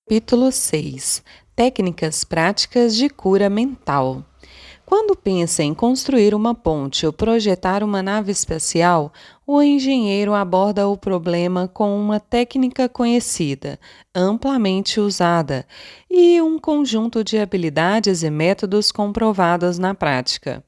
Capítulo 6. Técnicas práticas de cura mental. Quando pensa em construir uma ponte ou projetar uma nave espacial, o engenheiro aborda o problema com uma técnica conhecida, amplamente usada, e um conjunto de habilidades e métodos comprovados na prática.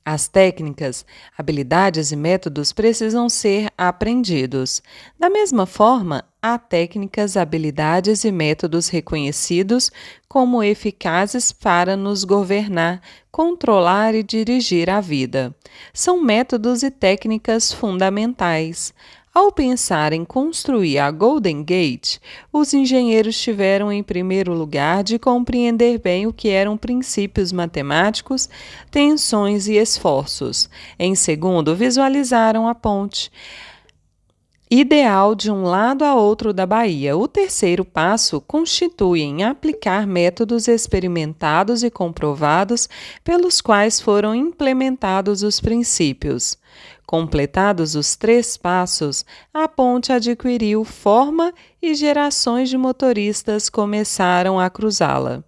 As técnicas, habilidades e métodos precisam ser aprendidos. Da mesma forma, há técnicas, habilidades e métodos reconhecidos como eficazes para nos governar, controlar e dirigir a vida. São métodos e técnicas fundamentais. Ao pensar em construir a Golden Gate, os engenheiros tiveram, em primeiro lugar, de compreender bem o que eram princípios matemáticos, tensões e esforços. Em segundo, visualizaram a ponte ideal de um lado a outro da baía. O terceiro passo constitui em aplicar métodos experimentados e comprovados pelos quais foram implementados os princípios. Completados os três passos, a ponte adquiriu forma e gerações de motoristas começaram a cruzá-la.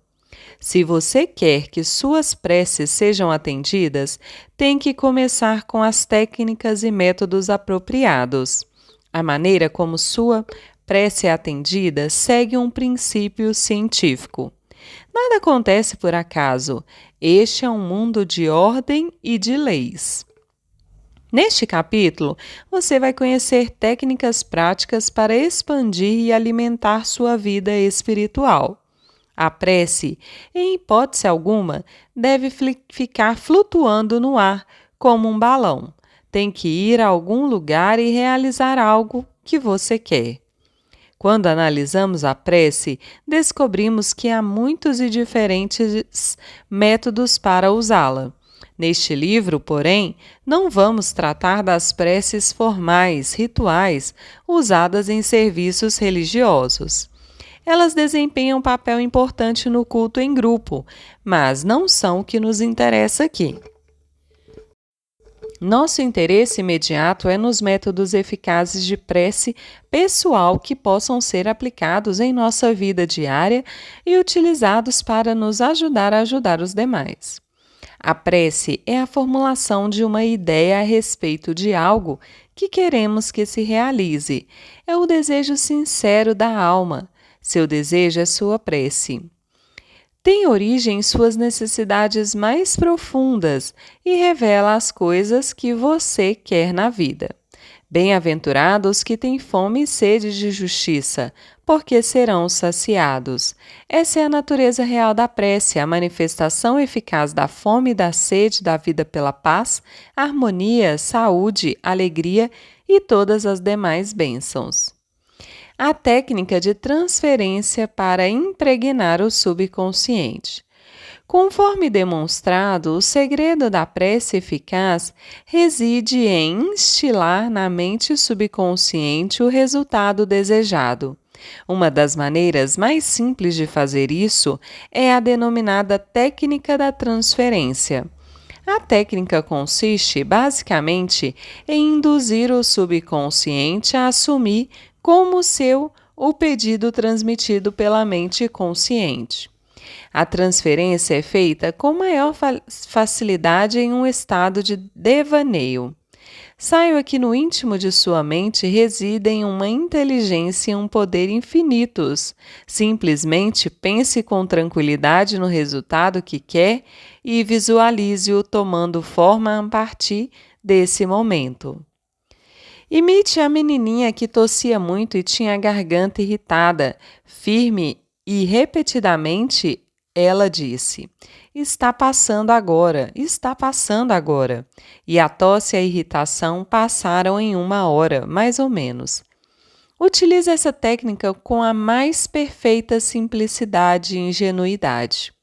Se você quer que suas preces sejam atendidas, tem que começar com as técnicas e métodos apropriados. A maneira como sua prece é atendida segue um princípio científico. Nada acontece por acaso. Este é um mundo de ordem e de leis. Neste capítulo, você vai conhecer técnicas práticas para expandir e alimentar sua vida espiritual. A prece, em hipótese alguma, deve ficar flutuando no ar, como um balão. Tem que ir a algum lugar e realizar algo que você quer. Quando analisamos a prece, descobrimos que há muitos e diferentes métodos para usá-la. Neste livro, porém, não vamos tratar das preces formais, rituais, usadas em serviços religiosos. Elas desempenham um papel importante no culto em grupo, mas não são o que nos interessa aqui. Nosso interesse imediato é nos métodos eficazes de prece pessoal que possam ser aplicados em nossa vida diária e utilizados para nos ajudar a ajudar os demais. A prece é a formulação de uma ideia a respeito de algo que queremos que se realize. É o desejo sincero da alma. Seu desejo é sua prece. Tem origem em suas necessidades mais profundas e revela as coisas que você quer na vida. Bem-aventurados que têm fome e sede de justiça, porque serão saciados. Essa é a natureza real da prece, a manifestação eficaz da fome e da sede da vida pela paz, harmonia, saúde, alegria e todas as demais bênçãos. A técnica de transferência para impregnar o subconsciente. Conforme demonstrado, o segredo da prece eficaz reside em instilar na mente subconsciente o resultado desejado. Uma das maneiras mais simples de fazer isso é a denominada técnica da transferência. A técnica consiste, basicamente, em induzir o subconsciente a assumir como seu o pedido transmitido pela mente consciente. A transferência é feita com maior facilidade em um estado de devaneio. Saiba que no íntimo de sua mente residem uma inteligência e um poder infinitos. Simplesmente pense com tranquilidade no resultado que quer e visualize-o tomando forma a partir desse momento. Imite a menininha que tossia muito e tinha a garganta irritada. Firme e repetidamente, ela disse: "Está passando agora, está passando agora." E a tosse e a irritação passaram em 1 hora, mais ou menos. Utilize essa técnica com a mais perfeita simplicidade e ingenuidade.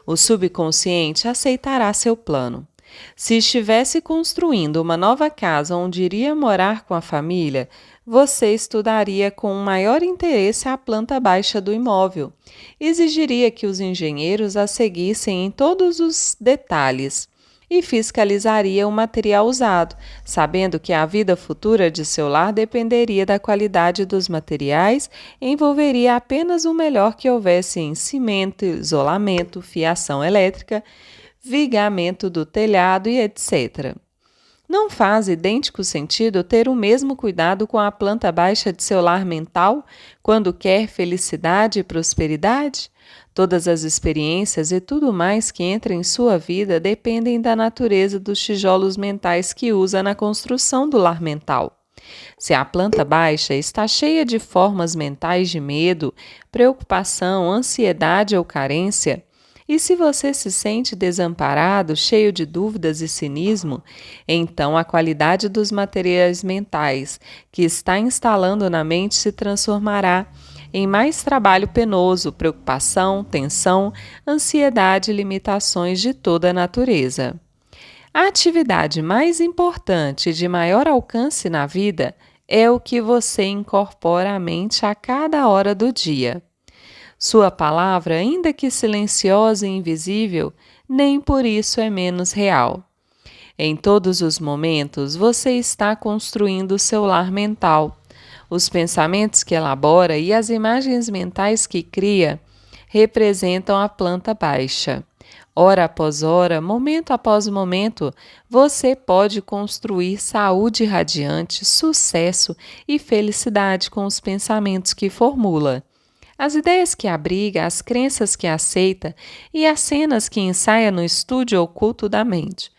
O subconsciente aceitará seu plano. Se estivesse construindo uma nova casa onde iria morar com a família, você estudaria com maior interesse a planta baixa do imóvel. Exigiria que os engenheiros a seguissem em todos os detalhes. e fiscalizaria o material usado, sabendo que a vida futura de seu lar dependeria da qualidade dos materiais e envolveria apenas o melhor que houvesse em cimento, isolamento, fiação elétrica, vigamento do telhado e etc. Não faz idêntico sentido ter o mesmo cuidado com a planta baixa de seu lar mental quando quer felicidade e prosperidade? Todas as experiências e tudo mais que entra em sua vida dependem da natureza dos tijolos mentais que usa na construção do lar mental. Se a planta baixa está cheia de formas mentais de medo, preocupação, ansiedade ou carência, e se você se sente desamparado, cheio de dúvidas e cinismo, então a qualidade dos materiais mentais que está instalando na mente se transformará em mais trabalho penoso, preocupação, tensão, ansiedade e limitações de toda a natureza. A atividade mais importante e de maior alcance na vida é o que você incorpora à mente a cada hora do dia. Sua palavra, ainda que silenciosa e invisível, nem por isso é menos real. Em todos os momentos, você está construindo seu lar mental. Os pensamentos que elabora e as imagens mentais que cria representam a planta baixa. Hora após hora, momento após momento, você pode construir saúde radiante, sucesso e felicidade com os pensamentos que formula. As ideias que abriga, as crenças que aceita e as cenas que ensaia no estúdio oculto da mente.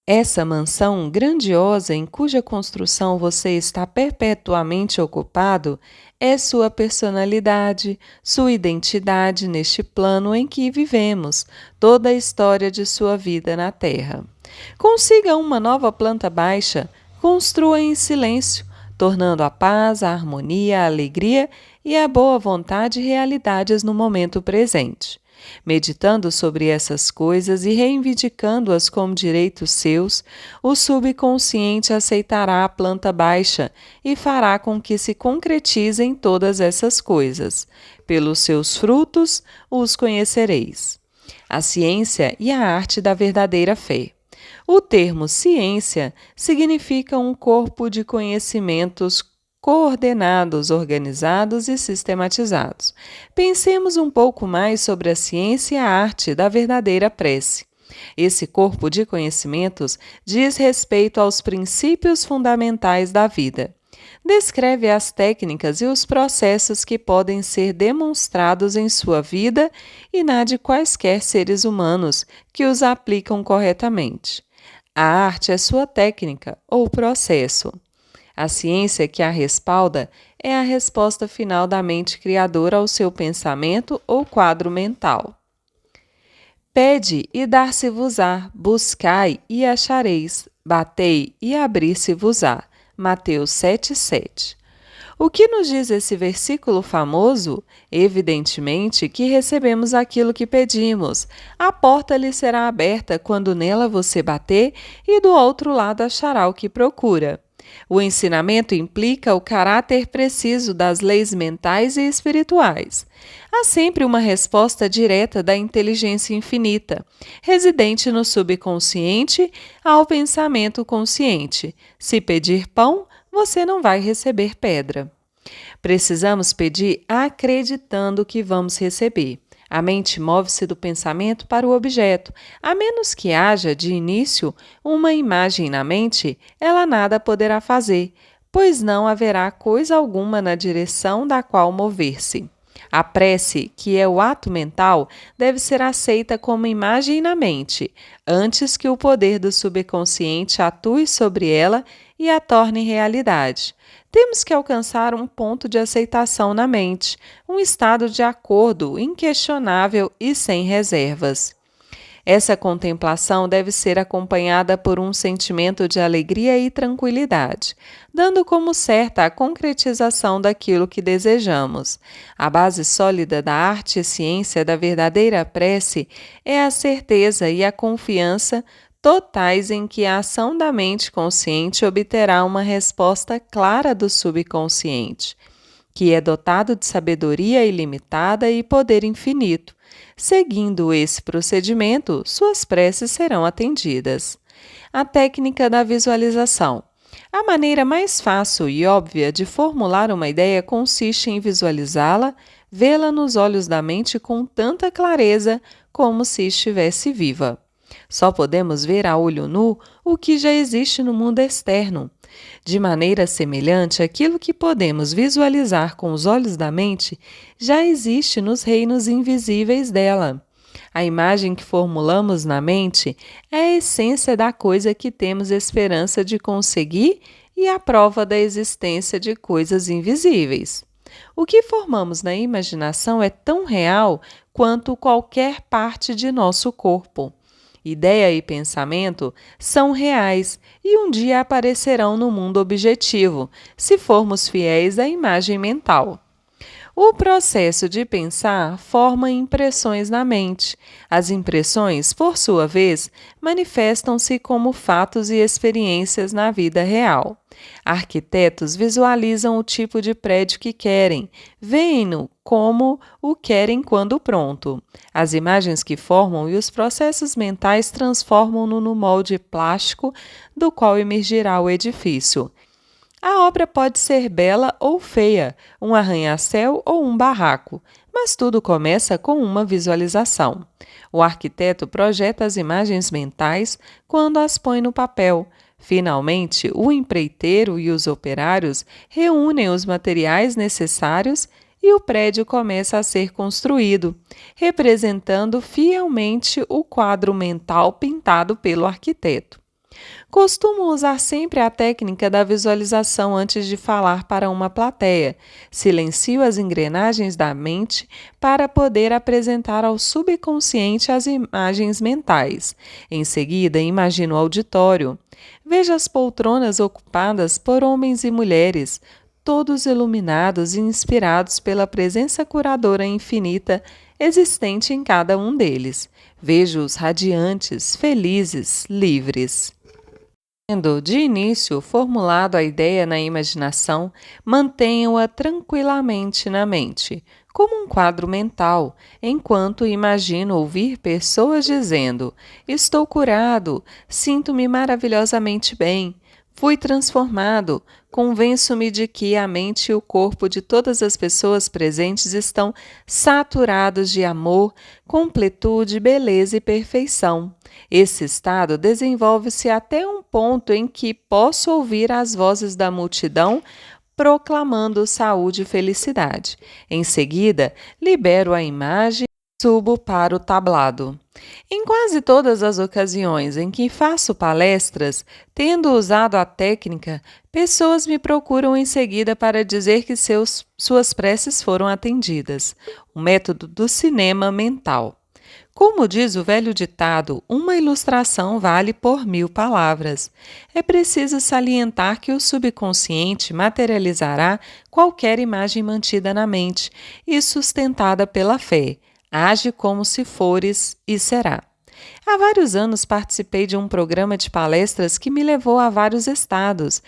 Essa mansão grandiosa em cuja construção você está perpetuamente ocupado é sua personalidade, sua identidade neste plano em que vivemos, toda a história de sua vida na Terra. Consiga uma nova planta baixa, construa em silêncio, tornando a paz, a harmonia, a alegria e a boa vontade realidades no momento presente. Meditando sobre essas coisas e reivindicando-as como direitos seus, o subconsciente aceitará a planta baixa e fará com que se concretizem todas essas coisas. Pelos seus frutos os conhecereis. A ciência e a arte da verdadeira fé. O termo ciência significa um corpo de conhecimentos coordenados, organizados e sistematizados. Pensemos um pouco mais sobre a ciência e a arte da verdadeira prece. Esse corpo de conhecimentos diz respeito aos princípios fundamentais da vida. Descreve as técnicas e os processos que podem ser demonstrados em sua vida e na de quaisquer seres humanos que os aplicam corretamente. A arte é sua técnica ou processo. A ciência que a respalda é a resposta final da mente criadora ao seu pensamento ou quadro mental. Pede e dar-se-vos-á, buscai e achareis, batei e abrir-se-vos-á. Mateus 7,7. O que nos diz esse versículo famoso? Evidentemente que recebemos aquilo que pedimos. A porta lhe será aberta quando nela você bater e do outro lado achará o que procura. O ensinamento implica o caráter preciso das leis mentais e espirituais. Há sempre uma resposta direta da inteligência infinita, residente no subconsciente, ao pensamento consciente. Se pedir pão, você não vai receber pedra. Precisamos pedir acreditando que vamos receber. A mente move-se do pensamento para o objeto. A menos que haja, de início, uma imagem na mente, ela nada poderá fazer, pois não haverá coisa alguma na direção da qual mover-se. A prece, que é o ato mental, deve ser aceita como imagem na mente, antes que o poder do subconsciente atue sobre ela e a torne realidade. Temos que alcançar um ponto de aceitação na mente, um estado de acordo inquestionável e sem reservas. Essa contemplação deve ser acompanhada por um sentimento de alegria e tranquilidade, dando como certa a concretização daquilo que desejamos. A base sólida da arte e ciência da verdadeira prece é a certeza e a confiança totais em que a ação da mente consciente obterá uma resposta clara do subconsciente, que é dotado de sabedoria ilimitada e poder infinito. Seguindo esse procedimento, suas preces serão atendidas. A técnica da visualização. A maneira mais fácil e óbvia de formular uma ideia consiste em visualizá-la, vê-la nos olhos da mente com tanta clareza como se estivesse viva. Só podemos ver a olho nu o que já existe no mundo externo. De maneira semelhante, aquilo que podemos visualizar com os olhos da mente já existe nos reinos invisíveis dela. A imagem que formulamos na mente é a essência da coisa que temos esperança de conseguir e a prova da existência de coisas invisíveis. O que formamos na imaginação é tão real quanto qualquer parte de nosso corpo. Ideia e pensamento são reais e um dia aparecerão no mundo objetivo, se formos fiéis à imagem mental. O processo de pensar forma impressões na mente. As impressões, por sua vez, manifestam-se como fatos e experiências na vida real. Arquitetos visualizam o tipo de prédio que querem, veem-no como o querem quando pronto. As imagens que formam e os processos mentais transformam-no no molde plástico do qual emergirá o edifício. A obra pode ser bela ou feia, um arranha-céu ou um barraco, mas tudo começa com uma visualização. O arquiteto projeta as imagens mentais quando as põe no papel. Finalmente, o empreiteiro e os operários reúnem os materiais necessários e o prédio começa a ser construído, representando fielmente o quadro mental pintado pelo arquiteto. Costumo usar sempre a técnica da visualização antes de falar para uma plateia. Silencio as engrenagens da mente para poder apresentar ao subconsciente as imagens mentais. Em seguida, imagino o auditório. Vejo as poltronas ocupadas por homens e mulheres, todos iluminados e inspirados pela presença curadora infinita existente em cada um deles. Vejo-os radiantes, felizes, livres. Tendo de início formulado a ideia na imaginação, mantenho-a tranquilamente na mente, como um quadro mental, enquanto imagino ouvir pessoas dizendo: "Estou curado, sinto-me maravilhosamente bem, fui transformado, convenço-me de que a mente e o corpo de todas as pessoas presentes estão saturados de amor, completude, beleza e perfeição. Esse estado desenvolve-se até um ponto em que posso ouvir as vozes da multidão proclamando saúde e felicidade. Em seguida, libero a imagem e subo para o tablado. Em quase todas as ocasiões em que faço palestras, tendo usado a técnica, pessoas me procuram em seguida para dizer que suas preces foram atendidas. O método do cinema mental. Como diz o velho ditado, uma ilustração vale por 1000 palavras. É preciso salientar que o subconsciente materializará qualquer imagem mantida na mente e sustentada pela fé. Age como se fores e será. Há vários anos participei de um programa de palestras que me levou a vários estados.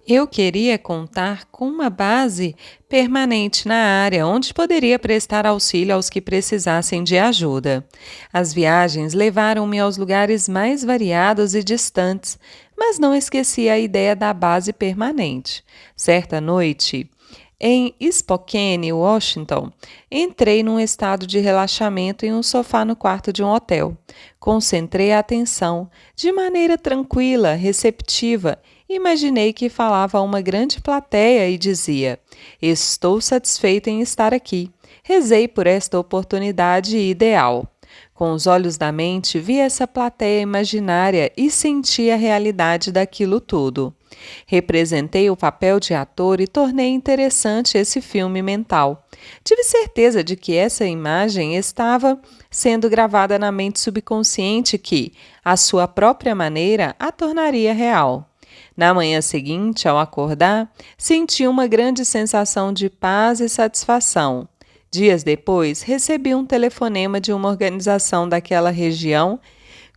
Eu queria contar com uma base permanente na área, onde poderia prestar auxílio aos que precisassem de ajuda. As viagens levaram-me aos lugares mais variados e distantes, mas não esqueci a ideia da base permanente. Certa noite, em Spokane, Washington, entrei num estado de relaxamento em um sofá no quarto de um hotel. Concentrei a atenção, de maneira tranquila, receptiva. Imaginei que falava a uma grande plateia e dizia: "Estou satisfeito em estar aqui. Rezei por esta oportunidade ideal." Com os olhos da mente, vi essa plateia imaginária e senti a realidade daquilo tudo. Representei o papel de ator e tornei interessante esse filme mental. Tive certeza de que essa imagem estava sendo gravada na mente subconsciente que, à sua própria maneira, a tornaria real. Na manhã seguinte, ao acordar, senti uma grande sensação de paz e satisfação. Dias depois, recebi um telefonema de uma organização daquela região,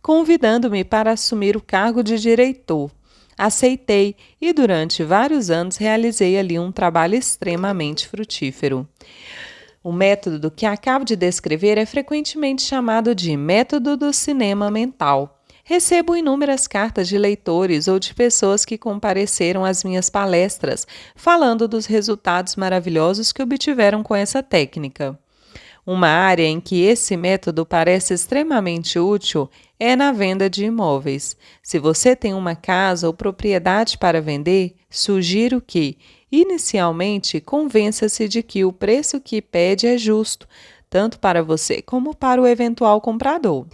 convidando-me para assumir o cargo de diretor. aceitei e durante vários anos realizei ali um trabalho extremamente frutífero. O método que acabo de descrever é frequentemente chamado de método do cinema mental. Recebo inúmeras cartas de leitores ou de pessoas que compareceram às minhas palestras, falando dos resultados maravilhosos que obtiveram com essa técnica. Uma área em que esse método parece extremamente útil é na venda de imóveis. Se você tem uma casa ou propriedade para vender, sugiro que, inicialmente, convença-se de que o preço que pede é justo, tanto para você como para o eventual comprador.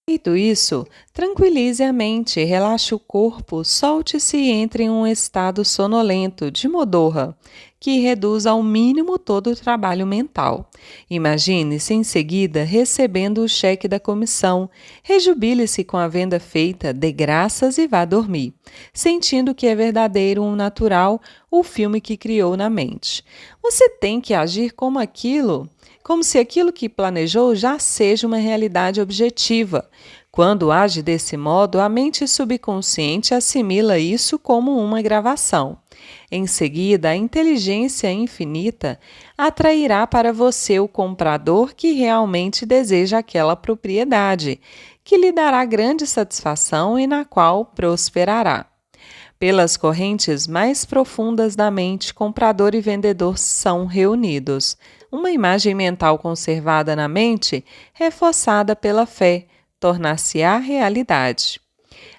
Feito isso, tranquilize a mente, relaxe o corpo, solte-se e entre em um estado sonolento, de modorra, que reduz ao mínimo todo o trabalho mental. Imagine-se em seguida recebendo o cheque da comissão, rejubile-se com a venda feita, dê graças e vá dormir, sentindo que é verdadeiro um natural o filme que criou na mente. Você tem que agir como se aquilo que planejou já seja uma realidade objetiva. Quando age desse modo, a mente subconsciente assimila isso como uma gravação. Em seguida, a inteligência infinita atrairá para você o comprador que realmente deseja aquela propriedade, que lhe dará grande satisfação e na qual prosperará. Pelas correntes mais profundas da mente, comprador e vendedor são reunidos. Uma imagem mental conservada na mente, reforçada pela fé, tornar-se-á realidade.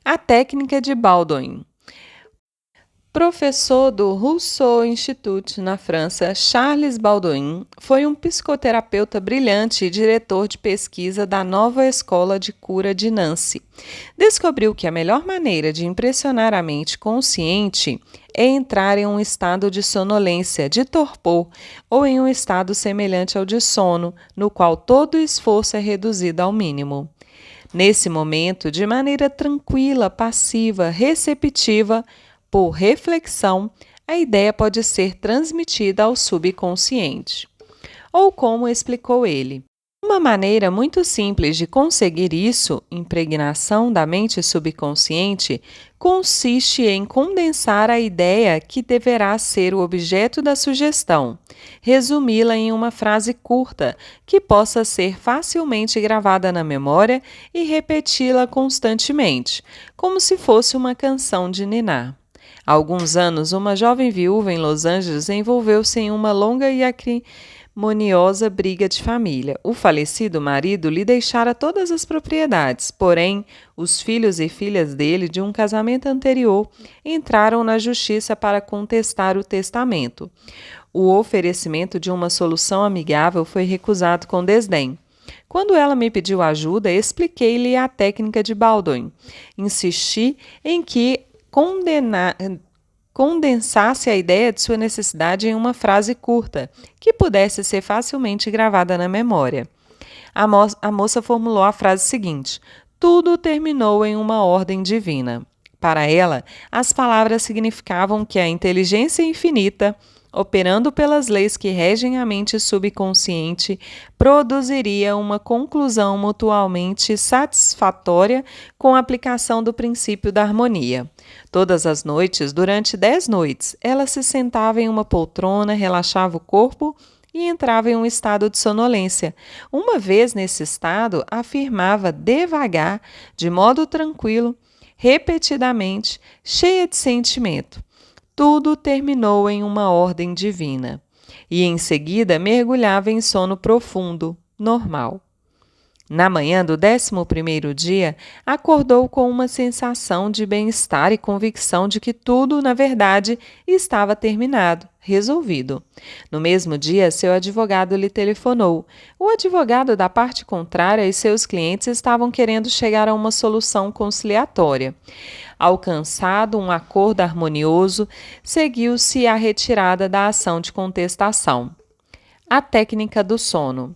A técnica de Baldwin. Professor do Rousseau Institute na França, Charles Baldwin foi um psicoterapeuta brilhante e diretor de pesquisa da nova escola de cura de Nancy. Descobriu que a melhor maneira de impressionar a mente consciente é entrar em um estado de sonolência, de torpor, ou em um estado semelhante ao de sono, no qual todo o esforço é reduzido ao mínimo. Nesse momento, de maneira tranquila, passiva, receptiva, por reflexão, a ideia pode ser transmitida ao subconsciente. Ou como explicou ele, uma maneira muito simples de conseguir isso, impregnação da mente subconsciente, consiste em condensar a ideia que deverá ser o objeto da sugestão, resumi-la em uma frase curta que possa ser facilmente gravada na memória e repeti-la constantemente, como se fosse uma canção de ninar. Há alguns anos, uma jovem viúva em Los Angeles envolveu-se em uma longa e acrimoniosa briga de família. O falecido marido lhe deixara todas as propriedades, porém, os filhos e filhas dele, de um casamento anterior, entraram na justiça para contestar o testamento. O oferecimento de uma solução amigável foi recusado com desdém. Quando ela me pediu ajuda, expliquei-lhe a técnica de Baldwin. Insisti em que condensasse a ideia de sua necessidade em uma frase curta, que pudesse ser facilmente gravada na memória. A moça formulou a frase seguinte: tudo terminou em uma ordem divina. Para ela, as palavras significavam que a inteligência infinita, operando pelas leis que regem a mente subconsciente, produziria uma conclusão mutuamente satisfatória com a aplicação do princípio da harmonia. Todas as noites, durante 10 noites, ela se sentava em uma poltrona, relaxava o corpo e entrava em um estado de sonolência. Uma vez nesse estado, afirmava devagar, de modo tranquilo, repetidamente, cheia de sentimento: tudo terminou em uma ordem divina. E em seguida mergulhava em sono profundo, normal. Na manhã do 11º dia, acordou com uma sensação de bem-estar e convicção de que tudo, na verdade, estava terminado, resolvido. No mesmo dia, seu advogado lhe telefonou. O advogado da parte contrária e seus clientes estavam querendo chegar a uma solução conciliatória. Alcançado um acordo harmonioso, seguiu-se a retirada da ação de contestação. A técnica do sono.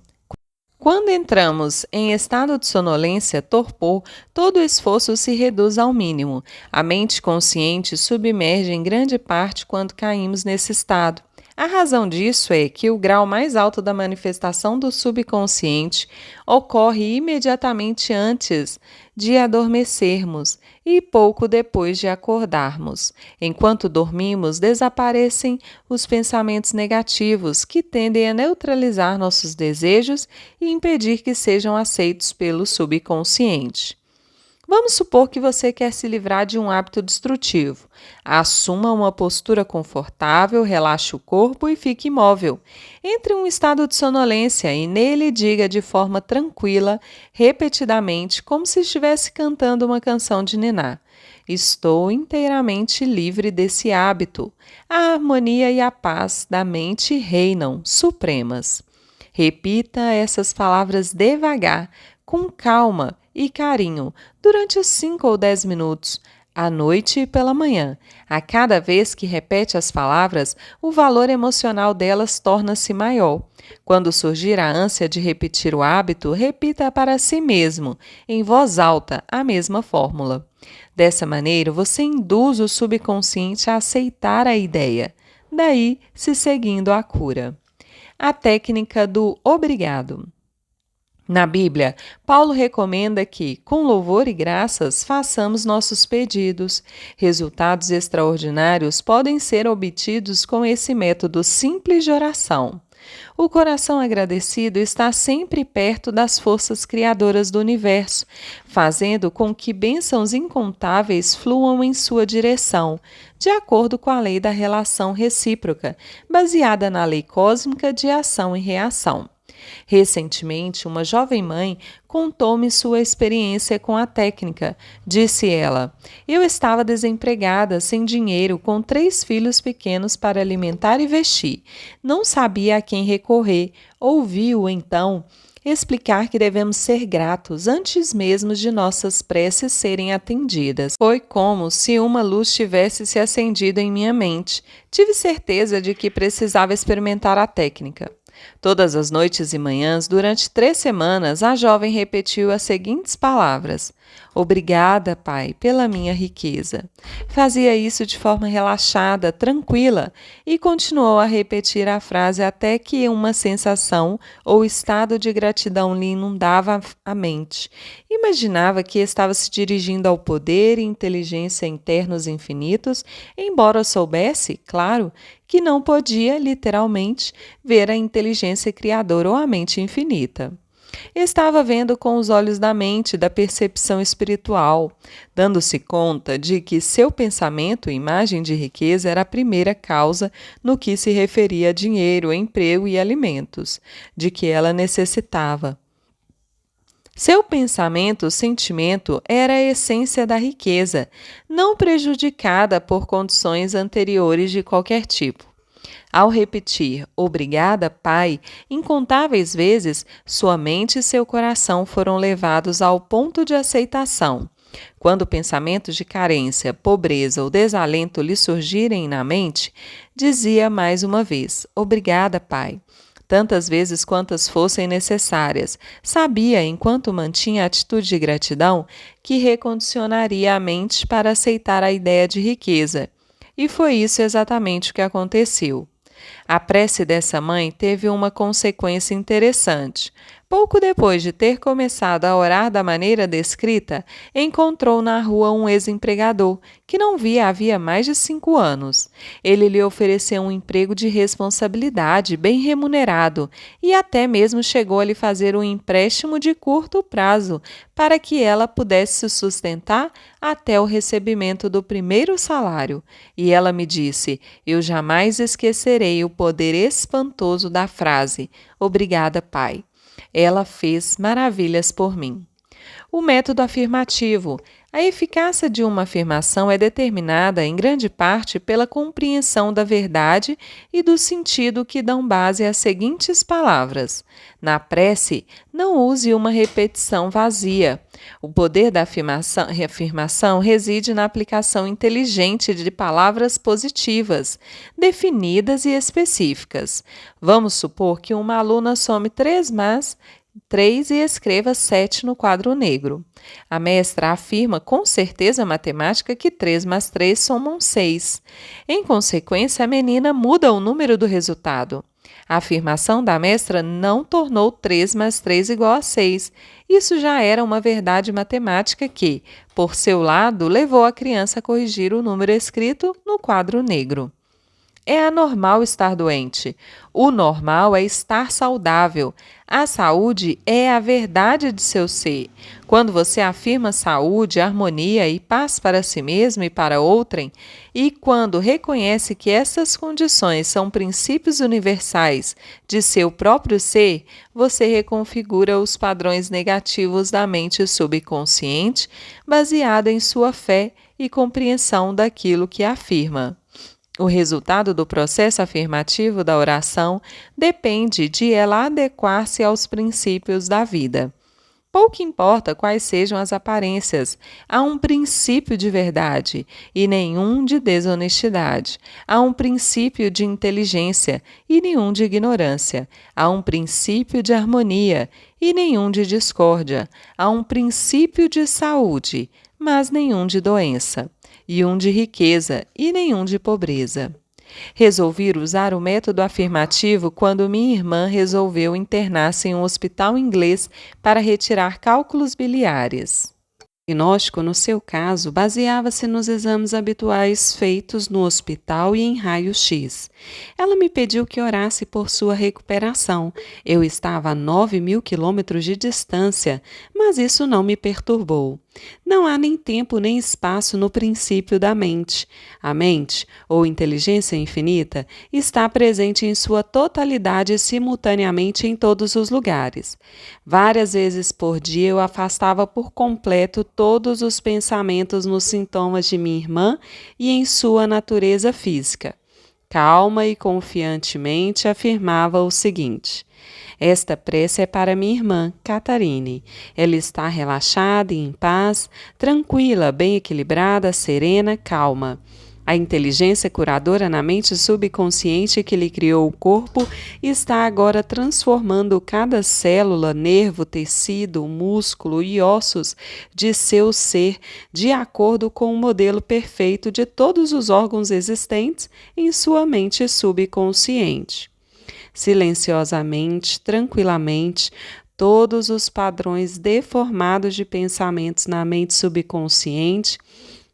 Quando entramos em estado de sonolência, torpor, todo o esforço se reduz ao mínimo. A mente consciente submerge em grande parte quando caímos nesse estado. A razão disso é que o grau mais alto da manifestação do subconsciente ocorre imediatamente antes de adormecermos e pouco depois de acordarmos. Enquanto dormimos, desaparecem os pensamentos negativos que tendem a neutralizar nossos desejos e impedir que sejam aceitos pelo subconsciente. Vamos supor que você quer se livrar de um hábito destrutivo. Assuma uma postura confortável, relaxe o corpo e fique imóvel. Entre em um estado de sonolência e nele diga de forma tranquila, repetidamente, como se estivesse cantando uma canção de niná: estou inteiramente livre desse hábito. A harmonia e a paz da mente reinam supremas. Repita essas palavras devagar, com calma e carinho, durante os 5 ou 10 minutos, à noite e pela manhã. A cada vez que repete as palavras, o valor emocional delas torna-se maior. Quando surgir a ânsia de repetir o hábito, repita para si mesmo, em voz alta, a mesma fórmula. Dessa maneira, você induz o subconsciente a aceitar a ideia, daí se seguindo a cura. A técnica do obrigado. Na Bíblia, Paulo recomenda que, com louvor e graças, façamos nossos pedidos. Resultados extraordinários podem ser obtidos com esse método simples de oração. O coração agradecido está sempre perto das forças criadoras do universo, fazendo com que bênçãos incontáveis fluam em sua direção, de acordo com a lei da relação recíproca, baseada na lei cósmica de ação e reação. Recentemente, uma jovem mãe contou-me sua experiência com a técnica. Disse ela: eu estava desempregada, sem dinheiro, com 3 filhos pequenos para alimentar e vestir. Não sabia a quem recorrer. Ouvi-o, então, explicar que devemos ser gratos antes mesmo de nossas preces serem atendidas. Foi como se uma luz tivesse se acendido em minha mente. Tive certeza de que precisava experimentar a técnica. Todas as noites e manhãs, durante 3 semanas, a jovem repetiu as seguintes palavras: obrigada, Pai, pela minha riqueza. Fazia isso de forma relaxada, tranquila, e continuou a repetir a frase até que uma sensação ou estado de gratidão lhe inundava a mente. Imaginava que estava se dirigindo ao poder e inteligência internos infinitos, embora soubesse, claro, que não podia, literalmente, ver a inteligência criadora ou a mente infinita. Estava vendo com os olhos da mente, da percepção espiritual, dando-se conta de que seu pensamento, imagem de riqueza, era a primeira causa no que se referia a dinheiro, emprego e alimentos, de que ela necessitava. Seu pensamento, sentimento, era a essência da riqueza, não prejudicada por condições anteriores de qualquer tipo. Ao repetir "Obrigada, Pai", incontáveis vezes, sua mente e seu coração foram levados ao ponto de aceitação. Quando pensamentos de carência, pobreza ou desalento lhe surgirem na mente, dizia mais uma vez: "Obrigada, Pai", tantas vezes quantas fossem necessárias. Sabia, enquanto mantinha a atitude de gratidão, que recondicionaria a mente para aceitar a ideia de riqueza. E foi isso exatamente o que aconteceu. A prece dessa mãe teve uma consequência interessante. Pouco depois de ter começado a orar da maneira descrita, encontrou na rua um ex-empregador, que não via havia mais de 5 anos. Ele lhe ofereceu um emprego de responsabilidade, bem remunerado, e até mesmo chegou a lhe fazer um empréstimo de curto prazo, para que ela pudesse se sustentar até o recebimento do primeiro salário. E ela me disse: eu jamais esquecerei o poder espantoso da frase: "Obrigada, Pai". Ela fez maravilhas por mim. O método afirmativo. A eficácia de uma afirmação é determinada, em grande parte, pela compreensão da verdade e do sentido que dão base às seguintes palavras. Na prece, não use uma repetição vazia. O poder da reafirmação reside na aplicação inteligente de palavras positivas, definidas e específicas. Vamos supor que uma aluna some 3 mas 3 e escreva 7 no quadro negro. A mestra afirma com certeza matemática que 3 mais 3 somam 6. Em consequência, a menina muda o número do resultado. A afirmação da mestra não tornou 3 mais 3 igual a 6. Isso já era uma verdade matemática que, por seu lado, levou a criança a corrigir o número escrito no quadro negro. É anormal estar doente. O normal é estar saudável. A saúde é a verdade de seu ser. Quando você afirma saúde, harmonia e paz para si mesmo e para outrem, e quando reconhece que essas condições são princípios universais de seu próprio ser, você reconfigura os padrões negativos da mente subconsciente, baseada em sua fé e compreensão daquilo que afirma. O resultado do processo afirmativo da oração depende de ela adequar-se aos princípios da vida. Pouco importa quais sejam as aparências, há um princípio de verdade e nenhum de desonestidade. Há um princípio de inteligência e nenhum de ignorância. Há um princípio de harmonia e nenhum de discórdia. Há um princípio de saúde, mas nenhum de doença, e um de riqueza e nenhum de pobreza. Resolvi usar o método afirmativo quando minha irmã resolveu internar-se em um hospital inglês para retirar cálculos biliares. O diagnóstico, no seu caso, baseava-se nos exames habituais feitos no hospital e em raio-x. Ela me pediu que orasse por sua recuperação. Eu estava a 9.000 quilômetros de distância, mas isso não me perturbou. Não há nem tempo nem espaço no princípio da mente. A mente, ou inteligência infinita, está presente em sua totalidade simultaneamente em todos os lugares. Várias vezes por dia eu afastava por completo todos os pensamentos nos sintomas de minha irmã e em sua natureza física. Calma e confiantemente afirmava o seguinte: esta prece é para minha irmã, Catarine. Ela está relaxada e em paz, tranquila, bem equilibrada, serena, calma. A inteligência curadora na mente subconsciente que lhe criou o corpo está agora transformando cada célula, nervo, tecido, músculo e ossos de seu ser de acordo com o modelo perfeito de todos os órgãos existentes em sua mente subconsciente. Silenciosamente, tranquilamente, todos os padrões deformados de pensamentos na mente subconsciente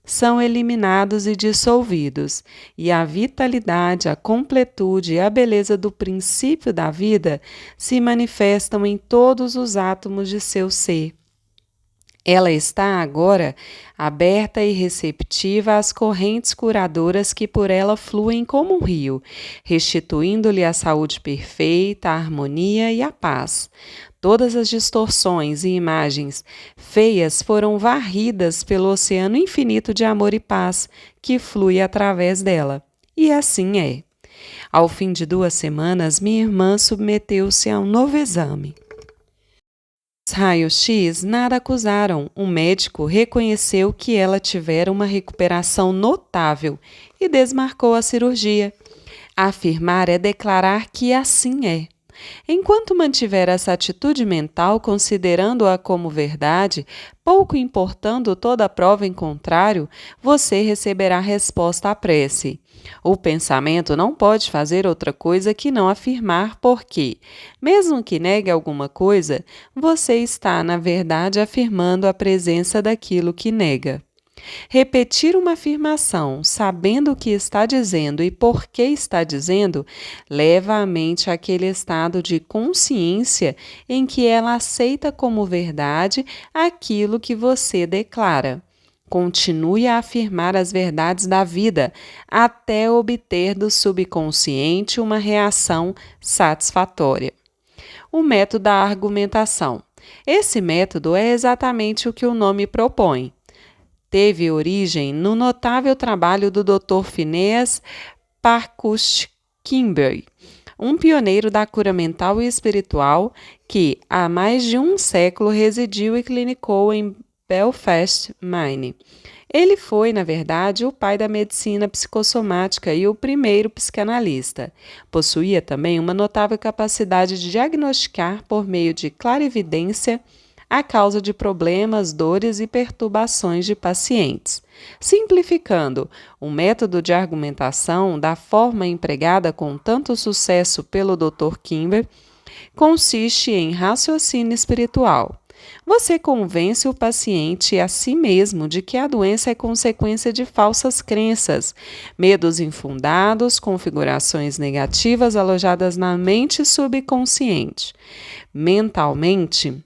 são eliminados e dissolvidos, e a vitalidade, a completude e a beleza do princípio da vida se manifestam em todos os átomos de seu ser. Ela está agora aberta e receptiva às correntes curadoras que por ela fluem como um rio, restituindo-lhe a saúde perfeita, a harmonia e a paz. Todas as distorções e imagens feias foram varridas pelo oceano infinito de amor e paz que flui através dela. E assim é. Ao fim de 2 semanas, minha irmã submeteu-se a um novo exame. Os raios-x nada acusaram. O médico reconheceu que ela tivera uma recuperação notável e desmarcou a cirurgia. Afirmar é declarar que assim é. Enquanto mantiver essa atitude mental, considerando-a como verdade, pouco importando toda a prova em contrário, você receberá resposta à prece. O pensamento não pode fazer outra coisa que não afirmar, porque, mesmo que negue alguma coisa, você está, na verdade, afirmando a presença daquilo que nega. Repetir uma afirmação, sabendo o que está dizendo e por que está dizendo, leva a mente àquele estado de consciência em que ela aceita como verdade aquilo que você declara. Continue a afirmar as verdades da vida até obter do subconsciente uma reação satisfatória. O método da argumentação. Esse método é exatamente o que o nome propõe. Teve origem no notável trabalho do Dr. Phineas Parkhurst Kimber, um pioneiro da cura mental e espiritual que, há mais de um século, residiu e clinicou em Belfast, Maine. Ele foi, na verdade, o pai da medicina psicossomática e o primeiro psicanalista. Possuía também uma notável capacidade de diagnosticar, por meio de clarividência, a causa de problemas, dores e perturbações de pacientes. Simplificando, o método de argumentação, da forma empregada com tanto sucesso pelo Dr. Kimber, consiste em raciocínio espiritual. Você convence o paciente e a si mesmo de que a doença é consequência de falsas crenças, medos infundados, configurações negativas alojadas na mente subconsciente. Mentalmente,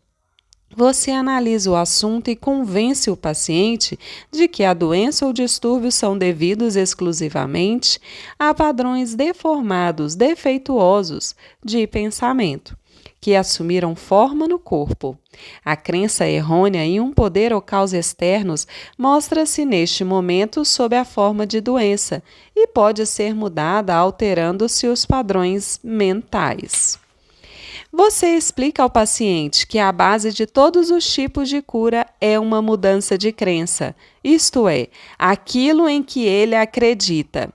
você analisa o assunto e convence o paciente de que a doença ou distúrbio são devidos exclusivamente a padrões deformados, defeituosos de pensamento, que assumiram forma no corpo. A crença errônea em um poder ou causa externos mostra-se neste momento sob a forma de doença e pode ser mudada alterando-se os padrões mentais. Você explica ao paciente que a base de todos os tipos de cura é uma mudança de crença, isto é, aquilo em que ele acredita.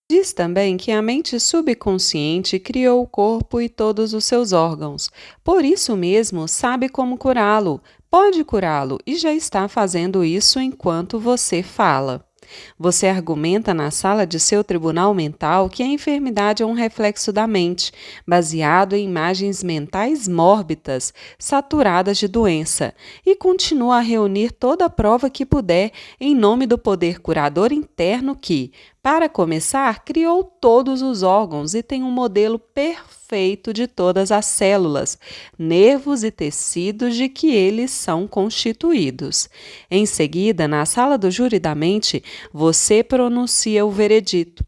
Diz também que a mente subconsciente criou o corpo e todos os seus órgãos. Por isso mesmo, sabe como curá-lo, pode curá-lo e já está fazendo isso enquanto você fala. Você argumenta na sala de seu tribunal mental que a enfermidade é um reflexo da mente, baseado em imagens mentais mórbidas, saturadas de doença, e continua a reunir toda a prova que puder em nome do poder curador interno que, para começar, criou todos os órgãos e tem um modelo perfeito de todas as células, nervos e tecidos de que eles são constituídos. Em seguida, na sala do júri da mente, você pronuncia o veredito,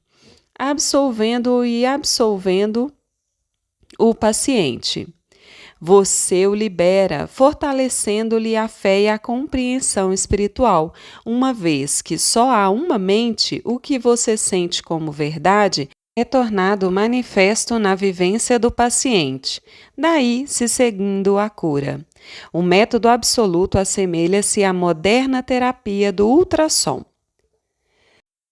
absolvendo e absolvendo o paciente. Você o libera, fortalecendo-lhe a fé e a compreensão espiritual, uma vez que só há uma mente, o que você sente como verdade é tornado manifesto na vivência do paciente, daí se seguindo a cura. O método absoluto assemelha-se à moderna terapia do ultrassom.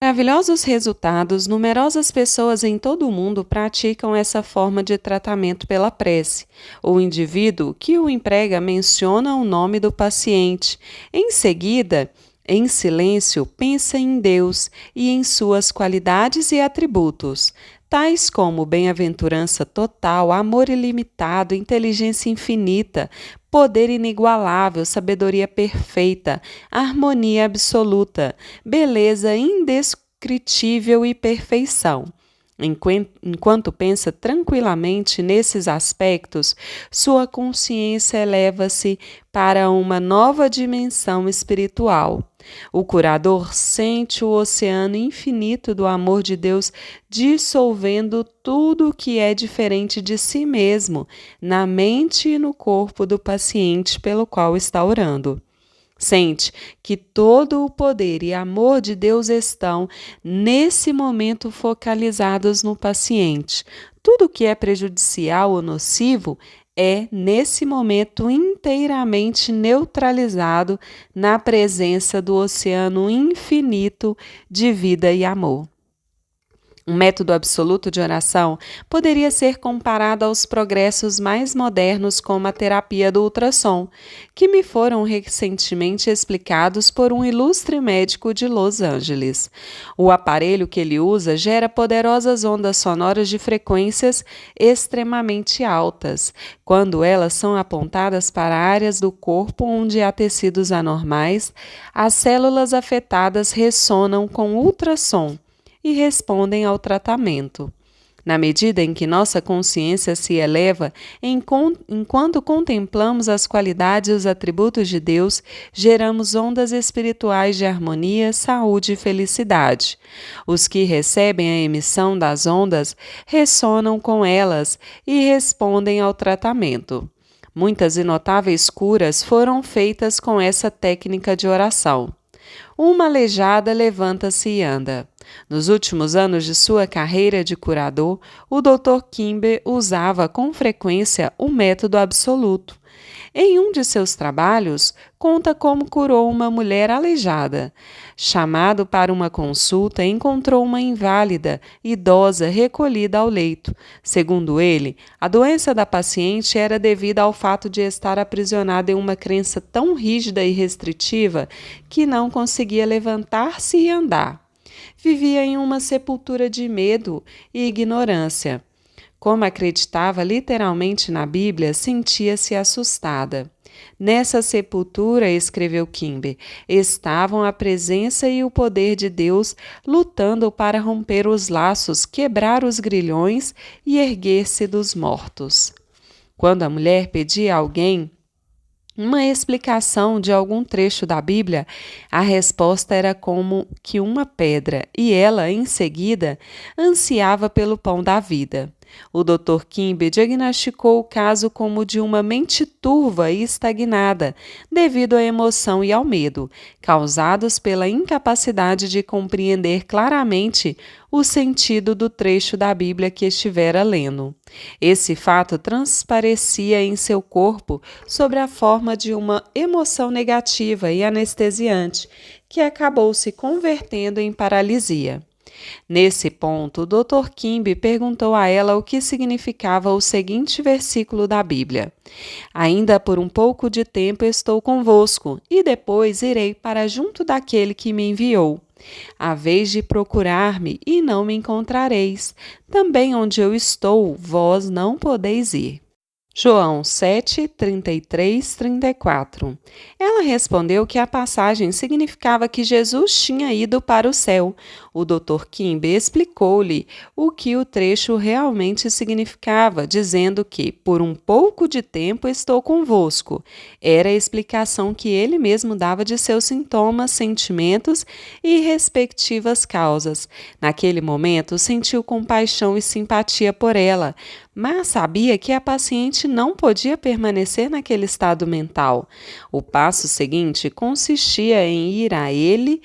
Maravilhosos resultados, numerosas pessoas em todo o mundo praticam essa forma de tratamento pela prece. O indivíduo que o emprega menciona o nome do paciente. Em seguida, em silêncio, pensa em Deus e em suas qualidades e atributos, tais como bem-aventurança total, amor ilimitado, inteligência infinita, poder inigualável, sabedoria perfeita, harmonia absoluta, beleza indescritível e perfeição. Enquanto pensa tranquilamente nesses aspectos, sua consciência eleva-se para uma nova dimensão espiritual. O curador sente o oceano infinito do amor de Deus dissolvendo tudo o que é diferente de si mesmo na mente e no corpo do paciente pelo qual está orando. Sente que todo o poder e amor de Deus estão, nesse momento, focalizados no paciente. Tudo que é prejudicial ou nocivo é, nesse momento, inteiramente neutralizado na presença do oceano infinito de vida e amor. Um método absoluto de oração poderia ser comparado aos progressos mais modernos como a terapia do ultrassom, que me foram recentemente explicados por um ilustre médico de Los Angeles. O aparelho que ele usa gera poderosas ondas sonoras de frequências extremamente altas, quando elas são apontadas para áreas do corpo onde há tecidos anormais. As células afetadas ressonam com ultrassom e respondem ao tratamento. Na medida em que nossa consciência se eleva, enquanto contemplamos as qualidades e os atributos de Deus, geramos ondas espirituais de harmonia, saúde e felicidade. Os que recebem a emissão das ondas ressonam com elas e respondem ao tratamento. Muitas e notáveis curas foram feitas com essa técnica de oração. Uma aleijada levanta-se e anda. Nos últimos anos de sua carreira de curador, o Dr. Kimber usava com frequência o método absoluto. Em um de seus trabalhos, conta como curou uma mulher aleijada. Chamado para uma consulta, encontrou uma inválida, idosa, recolhida ao leito. Segundo ele, a doença da paciente era devida ao fato de estar aprisionada em uma crença tão rígida e restritiva que não conseguia levantar-se e andar. Vivia em uma sepultura de medo e ignorância. Como acreditava literalmente na Bíblia, sentia-se assustada. Nessa sepultura, escreveu Kimber, estavam a presença e o poder de Deus lutando para romper os laços, quebrar os grilhões e erguer-se dos mortos. Quando a mulher pedia a alguém uma explicação de algum trecho da Bíblia, a resposta era como que uma pedra, e ela, em seguida, ansiava pelo pão da vida. O Dr. Kimber diagnosticou o caso como de uma mente turva e estagnada, devido à emoção e ao medo, causados pela incapacidade de compreender claramente o sentido do trecho da Bíblia que estivera lendo. Esse fato transparecia em seu corpo sob a forma de uma emoção negativa e anestesiante, que acabou se convertendo em paralisia. Nesse ponto, o Dr. Kimber perguntou a ela o que significava o seguinte versículo da Bíblia: Ainda por um pouco de tempo estou convosco, e depois irei para junto daquele que me enviou. Haveis de procurar-me e não me encontrareis. Também onde eu estou, vós não podeis ir. João 7, 33, 34. Ela respondeu que a passagem significava que Jesus tinha ido para o céu. O Dr. Kimber explicou-lhe o que o trecho realmente significava, dizendo que, por um pouco de tempo, estou convosco. Era a explicação que ele mesmo dava de seus sintomas, sentimentos e respectivas causas. Naquele momento, sentiu compaixão e simpatia por ela, mas sabia que a paciente não podia permanecer naquele estado mental. O passo seguinte consistia em ir a ele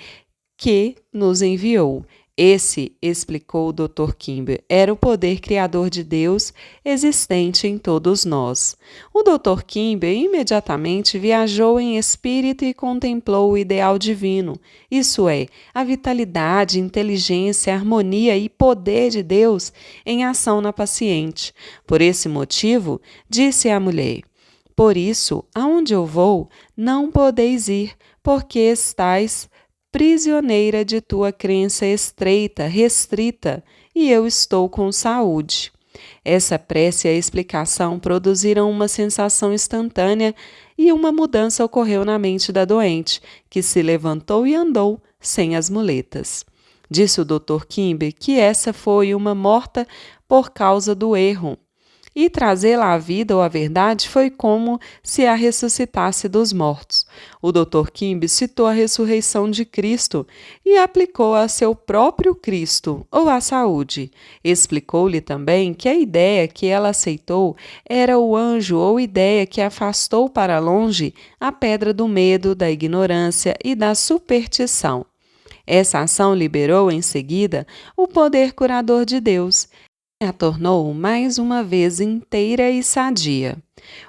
que nos enviou. Esse, explicou o Dr. Kimber, era o poder criador de Deus existente em todos nós. O Dr. Kimber imediatamente viajou em espírito e contemplou o ideal divino, isso é, a vitalidade, inteligência, harmonia e poder de Deus em ação na paciente. Por esse motivo, disse à mulher: Por isso, aonde eu vou, não podeis ir, porque estais prisioneira de tua crença estreita, restrita, e eu estou com saúde. Essa prece e a explicação produziram uma sensação instantânea e uma mudança ocorreu na mente da doente, que se levantou e andou sem as muletas. Disse o Dr. Kimber que essa foi uma morta por causa do erro. E trazê-la à vida ou à verdade foi como se a ressuscitasse dos mortos. O Dr. Kimber citou a ressurreição de Cristo e aplicou a seu próprio Cristo, ou à saúde. Explicou-lhe também que a ideia que ela aceitou era o anjo ou ideia que afastou para longe a pedra do medo, da ignorância e da superstição. Essa ação liberou, em seguida, o poder curador de Deus, a tornou mais uma vez inteira e sadia.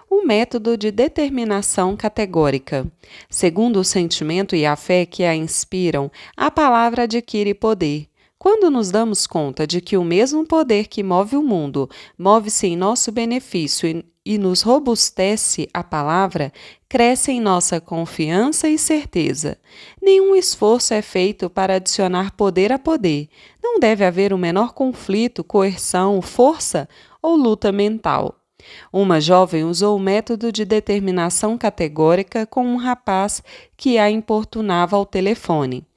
O método de determinação categórica. Segundo o sentimento e a fé que a inspiram, a palavra adquire poder. Quando nos damos conta de que o mesmo poder que move o mundo move-se em nosso benefício e nos robustece a palavra, cresce em nossa confiança e certeza. Nenhum esforço é feito para adicionar poder a poder. Não deve haver o menor conflito, coerção, força ou luta mental. Uma jovem usou o método de determinação categórica com um rapaz que a importunava ao telefone.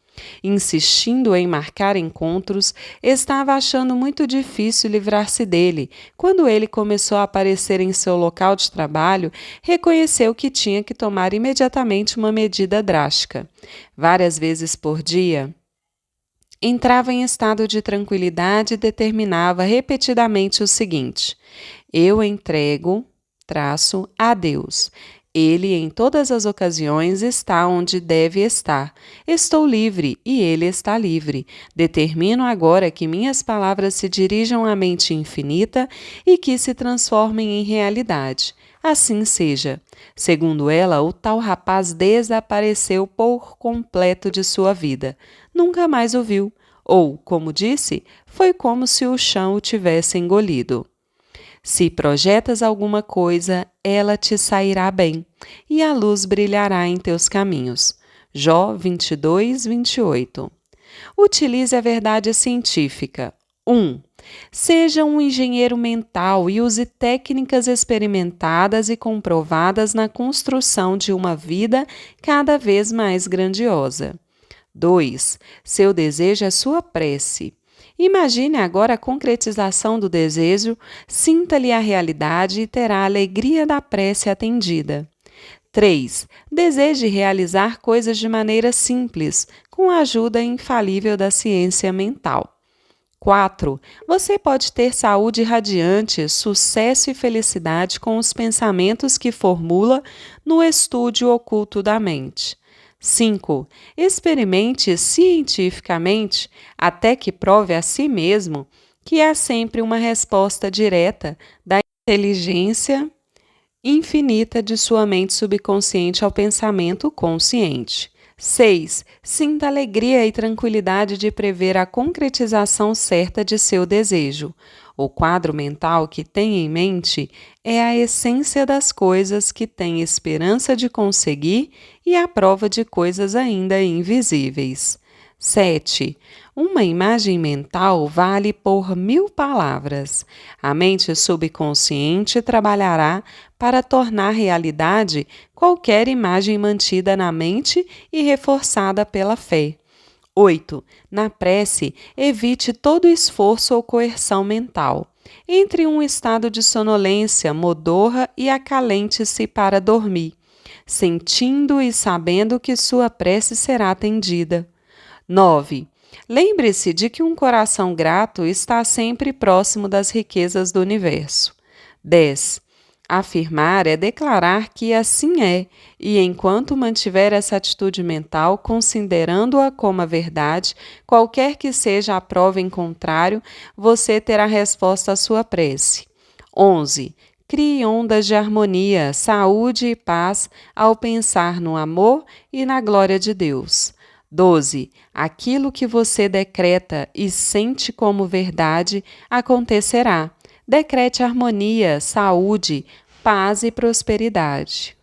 Insistindo em marcar encontros, estava achando muito difícil livrar-se dele. Quando ele começou a aparecer em seu local de trabalho, reconheceu que tinha que tomar imediatamente uma medida drástica. Várias vezes por dia, entrava em estado de tranquilidade e determinava repetidamente o seguinte: eu entrego, a Deus. Ele, em todas as ocasiões, está onde deve estar. Estou livre e ele está livre. Determino agora que minhas palavras se dirijam à mente infinita e que se transformem em realidade. Assim seja. Segundo ela, o tal rapaz desapareceu por completo de sua vida. Nunca mais o viu. Ou, como disse, foi como se o chão o tivesse engolido. Se projetas alguma coisa, ela te sairá bem, e a luz brilhará em teus caminhos. Jó 22, 28. Utilize a verdade científica. 1. Seja um engenheiro mental e use técnicas experimentadas e comprovadas na construção de uma vida cada vez mais grandiosa. 2. Seu desejo é sua prece. Imagine agora a concretização do desejo, sinta-lhe a realidade e terá a alegria da prece atendida. 3. Deseje realizar coisas de maneira simples, com a ajuda infalível da ciência mental. 4. Você pode ter saúde radiante, sucesso e felicidade com os pensamentos que formula no estúdio oculto da mente. 5. Experimente cientificamente, até que prove a si mesmo, que há sempre uma resposta direta da inteligência infinita de sua mente subconsciente ao pensamento consciente. 6. Sinta alegria e tranquilidade de prever a concretização certa de seu desejo. O quadro mental que tem em mente é a essência das coisas que tem esperança de conseguir e a prova de coisas ainda invisíveis. 7. Uma imagem mental vale por 1000 palavras. A mente subconsciente trabalhará para tornar realidade qualquer imagem mantida na mente e reforçada pela fé. 8. Na prece, evite todo esforço ou coerção mental. Entre um estado de sonolência, modorra e acalente-se para dormir, sentindo e sabendo que sua prece será atendida. 9. Lembre-se de que um coração grato está sempre próximo das riquezas do universo. 10. Afirmar é declarar que assim é, e enquanto mantiver essa atitude mental, considerando-a como a verdade, qualquer que seja a prova em contrário, você terá resposta à sua prece. 11. Crie ondas de harmonia, saúde e paz ao pensar no amor e na glória de Deus. 12. Aquilo que você decreta e sente como verdade acontecerá. Decrete harmonia, saúde, paz e prosperidade.